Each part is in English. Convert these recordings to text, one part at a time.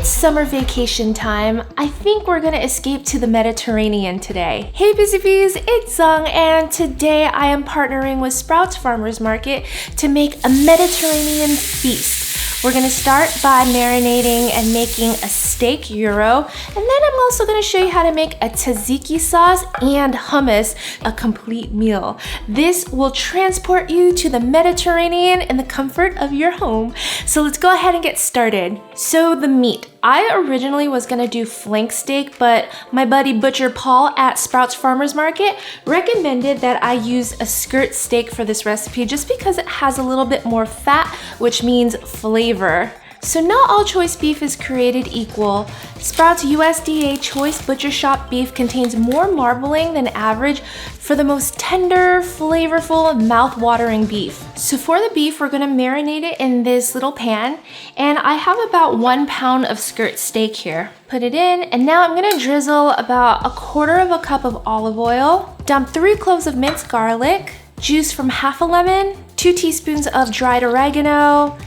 It's summer vacation time. I think we're gonna escape to the Mediterranean today. Hey Busy Bees, it's Dzung, and today I am partnering with Sprouts Farmers Market to make a Mediterranean feast. We're gonna start by marinating and making a steak gyro, and then I'm also gonna show you how to make a Tzaziki sauce and hummus, a complete meal. This will transport you to the Mediterranean in the comfort of your home. So let's go ahead and get started. So the meat. I originally was gonna do flank steak, but my buddy Butcher Paul at Sprouts Farmers Market recommended that I use a skirt steak for this recipe just because it has a little bit more fat, which means flavor. So not all choice beef is created equal. Sprouts USDA Choice Butcher Shop beef contains more marbling than average for the most tender, flavorful, mouth-watering beef. So for the beef, we're gonna marinate it in this little pan, and I have about 1 pound of skirt steak here. Put it in, and now I'm gonna drizzle about 1/4 cup of olive oil, dump 3 cloves of minced garlic, juice from half a lemon, 2 teaspoons of dried oregano,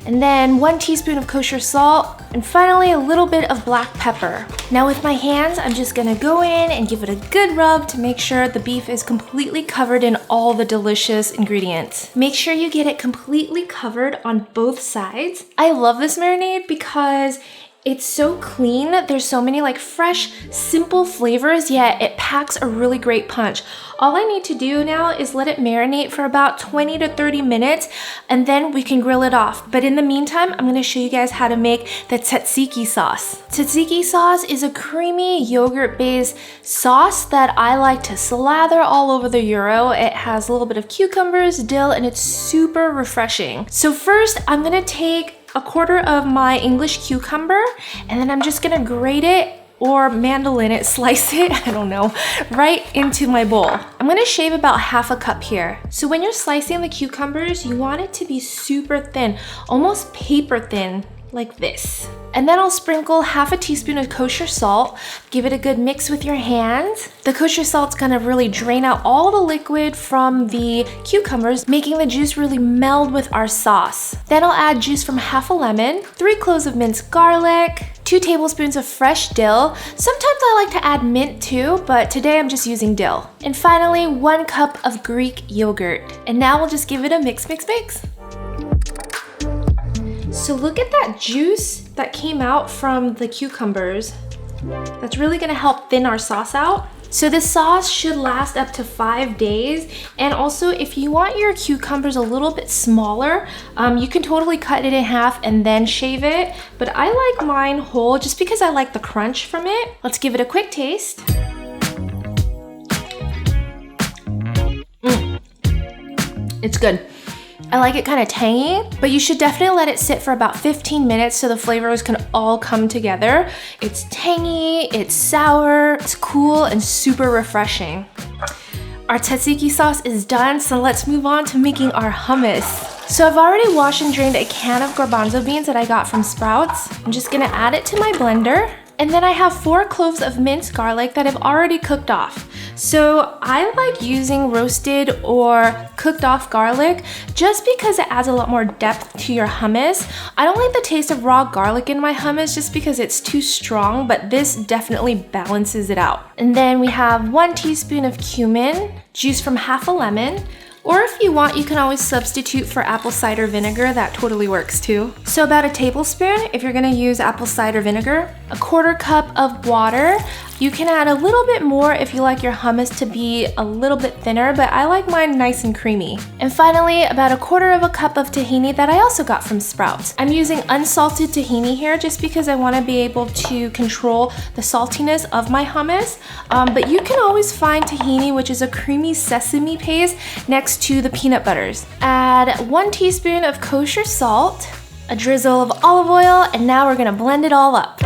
and then 1 teaspoon of kosher salt, and finally a little bit of black pepper. Now with my hands, I'm just gonna go in and give it a good rub to make sure the beef is completely covered in all the delicious ingredients. Make sure you get it completely covered on both sides. I love this marinade because it's so clean. There's so many like fresh, simple flavors, yet it packs a really great punch. All I need to do now is let it marinate for about 20 to 30 minutes, and then we can grill it off. But in the meantime, I'm gonna show you guys how to make the Tzatziki sauce. Tzatziki sauce is a creamy yogurt-based sauce that I like to slather all over the gyro. It has a little bit of cucumbers, dill, and it's super refreshing. So first, I'm gonna take 1/4 of my English cucumber, and then I'm just gonna grate it or mandolin it, slice it, I don't know, right into my bowl. I'm gonna shave about 1/2 cup here. So when you're slicing the cucumbers, you want it to be super thin, almost paper thin, like this. And then I'll sprinkle 1/2 teaspoon of kosher salt. Give it a good mix with your hands. The kosher salt's gonna really drain out all the liquid from the cucumbers, making the juice really meld with our sauce. Then I'll add juice from 1/2 lemon, 3 cloves of minced garlic, 2 tablespoons of fresh dill. Sometimes I like to add mint too, but today I'm just using dill. And finally, 1 cup of Greek yogurt. And now we'll just give it a mix, mix, mix. So look at that juice that came out from the cucumbers. That's really gonna help thin our sauce out. So this sauce should last up to 5 days. And also if you want your cucumbers a little bit smaller, you can totally cut it in half and then shave it. But I like mine whole just because I like the crunch from it. Let's give it a quick taste. It's good. I like it kind of tangy, but you should definitely let it sit for about 15 minutes so the flavors can all come together. It's tangy, it's sour, it's cool, and super refreshing. Our Tzatziki sauce is done, so let's move on to making our hummus. So I've already washed and drained a can of garbanzo beans that I got from Sprouts. I'm just gonna add it to my blender. And then I have 4 cloves of minced garlic that I've already cooked off. So I like using roasted or cooked off garlic just because it adds a lot more depth to your hummus. I don't like the taste of raw garlic in my hummus just because it's too strong, but this definitely balances it out. And then we have 1 teaspoon of cumin, juice from 1/2 lemon, or if you want, you can always substitute for apple cider vinegar. That totally works too. So about 1 tablespoon if you're gonna use apple cider vinegar. 1/4 cup of water. You can add a little bit more if you like your hummus to be a little bit thinner, but I like mine nice and creamy. And finally, about 1/4 cup of tahini that I also got from Sprouts. I'm using unsalted tahini here just because I wanna be able to control the saltiness of my hummus. But you can always find tahini, which is a creamy sesame paste, next to the peanut butters. Add 1 teaspoon of kosher salt, a drizzle of olive oil, and now we're gonna blend it all up.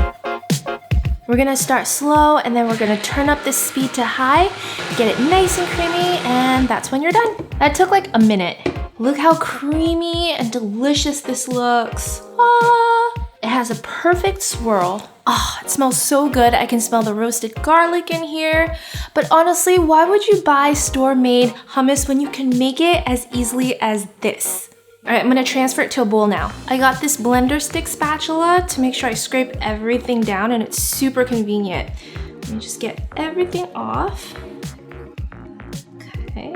We're gonna start slow, and then we're gonna turn up the speed to high, get it nice and creamy, and that's when you're done. That took like a minute. Look how creamy and delicious this looks. Ah, it has a perfect swirl. Oh, it smells so good. I can smell the roasted garlic in here. But honestly, why would you buy store-made hummus when you can make it as easily as this? All right, I'm gonna transfer it to a bowl now. I got this blender stick spatula to make sure I scrape everything down, and it's super convenient. Let me just get everything off. Okay.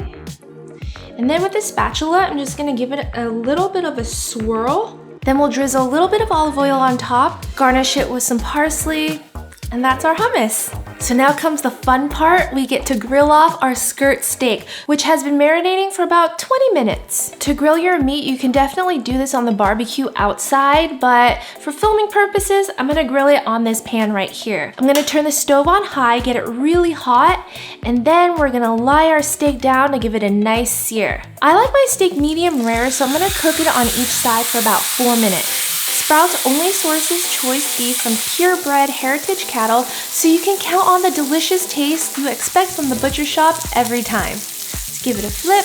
And then with the spatula, I'm just gonna give it a little bit of a swirl. Then we'll drizzle a little bit of olive oil on top, garnish it with some parsley, and that's our hummus. So now comes the fun part. We get to grill off our skirt steak, which has been marinating for about 20 minutes. To grill your meat, you can definitely do this on the barbecue outside, but for filming purposes, I'm gonna grill it on this pan right here. I'm gonna turn the stove on high, get it really hot, and then we're gonna lie our steak down to give it a nice sear. I like my steak medium rare, so I'm gonna cook it on each side for about 4 minutes. Sprouts only sources choice beef from purebred heritage cattle, so you can count on the delicious taste you expect from the butcher shop every time. Let's give it a flip.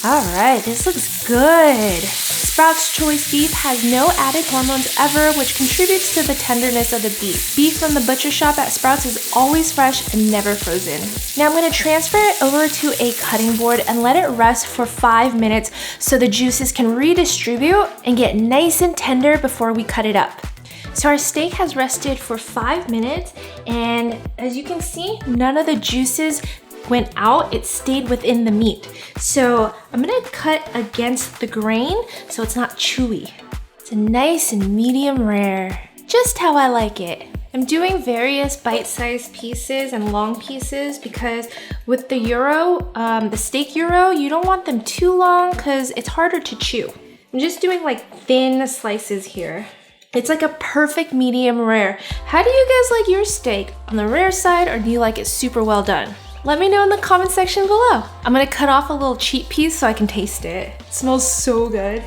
All right, this looks good. Sprouts choice beef has no added hormones ever, which contributes to the tenderness of the beef. Beef from the butcher shop at Sprouts is always fresh and never frozen. Now I'm gonna transfer it over to a cutting board and let it rest for 5 minutes so the juices can redistribute and get nice and tender before we cut it up. So our steak has rested for 5 minutes, and as you can see, none of the juices went out, it stayed within the meat. So I'm gonna cut against the grain so it's not chewy. It's a nice and medium rare, just how I like it. I'm doing various bite-sized pieces and long pieces because with the gyro, the steak gyro, you don't want them too long because it's harder to chew. I'm just doing like thin slices here. It's like a perfect medium rare. How do you guys like your steak? On the rare side, or do you like it super well done? Let me know in the comment section below. I'm gonna cut off a little cheap piece so I can taste it. It smells so good.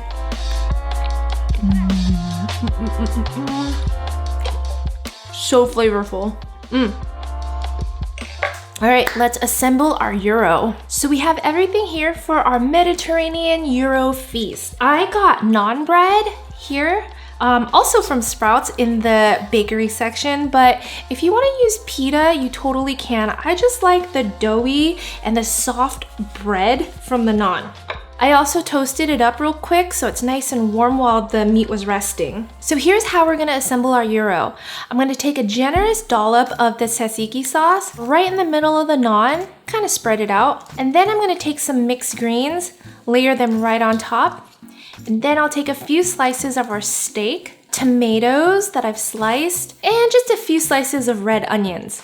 So flavorful. All right, let's assemble our gyro. So we have everything here for our Mediterranean gyro feast. I got naan bread here. Also from Sprouts in the bakery section, but if you want to use pita, you totally can. I just like the doughy and the soft bread from the naan. I also toasted it up real quick so it's nice and warm while the meat was resting. So here's how we're gonna assemble our gyro. I'm gonna take a generous dollop of the Tzatziki sauce right in the middle of the naan, kind of spread it out, and then I'm gonna take some mixed greens, layer them right on top. And then I'll take a few slices of our steak, tomatoes that I've sliced, and just a few slices of red onions.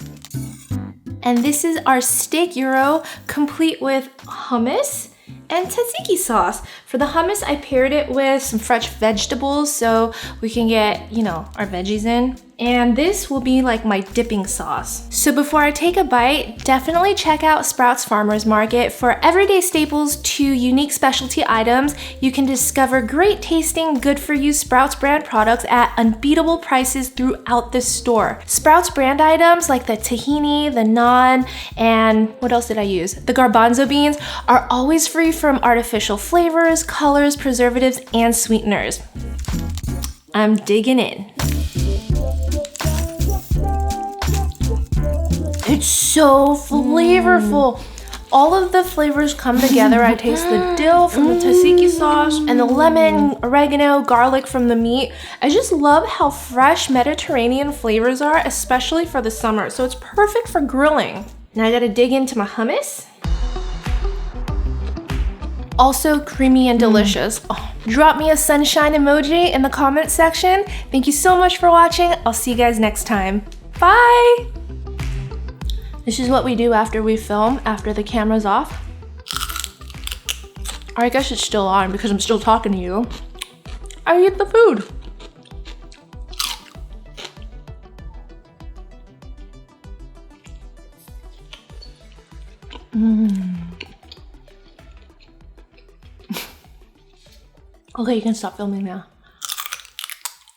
And this is our steak gyro, complete with hummus and tzatziki sauce. For the hummus, I paired it with some fresh vegetables so we can get, you know, our veggies in. And this will be like my dipping sauce. So before I take a bite, definitely check out Sprouts Farmers Market. For everyday staples to unique specialty items, you can discover great tasting, good for you Sprouts brand products at unbeatable prices throughout the store. Sprouts brand items like the tahini, the naan, and what else did I use? The garbanzo beans are always free from artificial flavors, colors, preservatives, and sweeteners. I'm digging in. It's so flavorful. All of the flavors come together. I taste the dill from the Tzatziki sauce and the lemon, oregano, garlic from the meat. I just love how fresh Mediterranean flavors are, especially for the summer. So it's perfect for grilling. Now I gotta dig into my hummus. Also creamy and delicious. Oh, drop me a sunshine emoji in the comment section. Thank you so much for watching. I'll see you guys next time. Bye. This is what we do after we film, after the camera's off. Or I guess it's still on because I'm still talking to you. I eat the food. Okay, you can stop filming now.